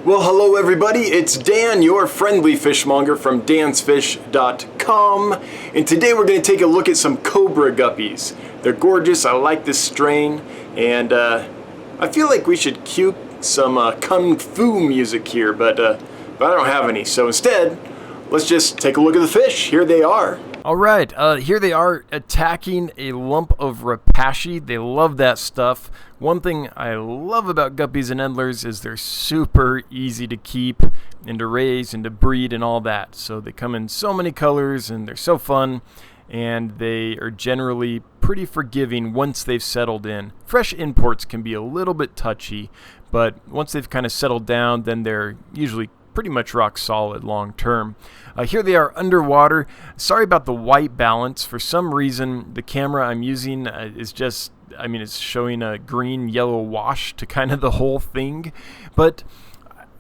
Well, hello everybody, it's Dan, your friendly fishmonger from dansfish.com, and today we're going to take a look at some Cobra guppies. They're gorgeous, I like this strain, and I feel like we should cue some kung fu music here, but I don't have any, so instead, let's just take a look at the fish. Here they are. Alright, here they are attacking a lump of rapashi. They love that stuff. One thing I love about guppies and endlers is they're super easy to keep and to raise and to breed and all that. So they come in so many colors and they're so fun, and they are generally pretty forgiving once they've settled in. Fresh imports can be a little bit touchy, but once they've kind of settled down, then they're usually pretty much rock solid long term. Here they are underwater. Sorry about the white balance. For some reason, the camera I'm using is just, it's showing a green-yellow wash to kind of the whole thing. But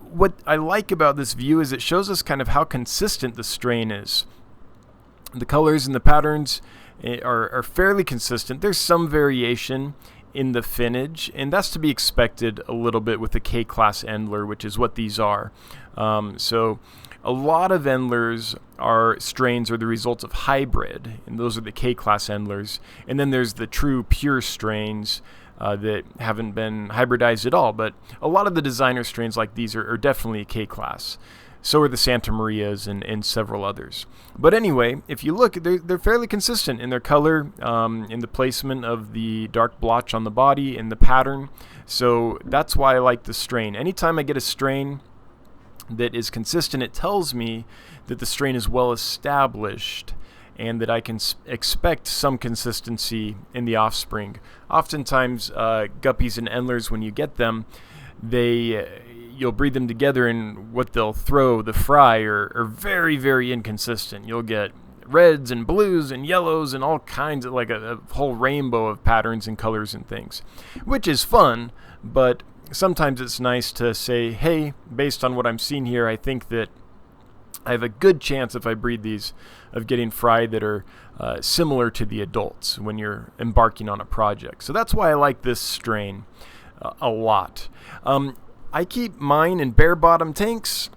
what I like about this view is it shows us kind of how consistent the strain is. The colors and the patterns are fairly consistent. There's some variation in the finnage, and that's to be expected a little bit with the K-class endler, which is what these are. So a lot of endlers strains are the results of hybrid, and those are the K-class endlers. And then there's the true pure strains that haven't been hybridized at all, but a lot of the designer strains like these are definitely a K-class. So are the Santa Marias and several others. But anyway, if you look, they're fairly consistent in their color, in the placement of the dark blotch on the body, in the pattern. So that's why I like the strain. Anytime I get a strain that is consistent, it tells me that the strain is well established and that I can expect some consistency in the offspring. Oftentimes, guppies and endlers, when you get them, you'll breed them together, and what they'll throw, the fry, are very, very inconsistent. You'll get reds and blues and yellows and all kinds of, like a whole rainbow of patterns and colors and things, which is fun, but sometimes it's nice to say, hey, based on what I'm seeing here, I think that I have a good chance, if I breed these, of getting fry that are similar to the adults when you're embarking on a project. So that's why I like this strain a lot. I keep mine in bare bottom tanks,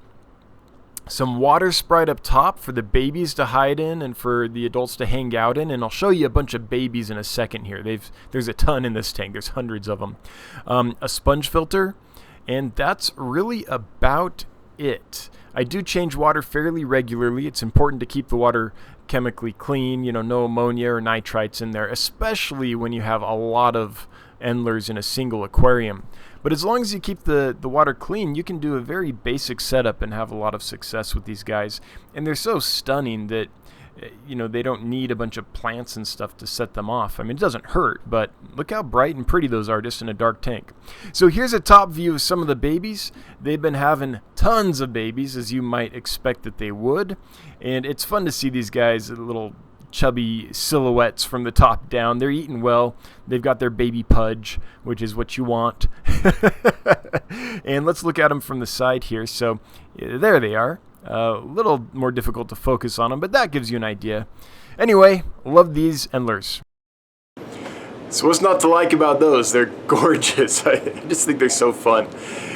some water sprite up top for the babies to hide in and for the adults to hang out in, and I'll show you a bunch of babies in a second here. There's a ton in this tank. There's hundreds of them. A sponge filter, and that's really about it. I do change water fairly regularly. It's important to keep the water chemically clean, no ammonia or nitrites in there, especially when you have a lot of endlers in a single aquarium. But as long as you keep the water clean, you can do a very basic setup and have a lot of success with these guys. And they're so stunning that they don't need a bunch of plants and stuff to set them off. It doesn't hurt, but look how bright and pretty those are just in a dark tank. So here's a top view of some of the babies. They've been having tons of babies, as you might expect that they would. And it's fun to see these guys, little chubby silhouettes from the top down. They're eating well. They've got their baby pudge, which is what you want. And let's look at them from the side here. So there they are. A little more difficult to focus on them, but that gives you an idea. Anyway, love these endlers. So what's not to like about those? They're gorgeous. I just think they're so fun.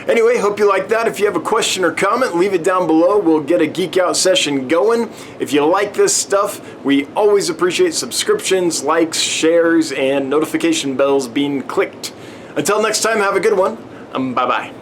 Anyway, hope you like that. If you have a question or comment, leave it down below. We'll get a geek out session going. If you like this stuff, we always appreciate subscriptions, likes, shares, and notification bells being clicked. Until next time, have a good one. Bye-bye.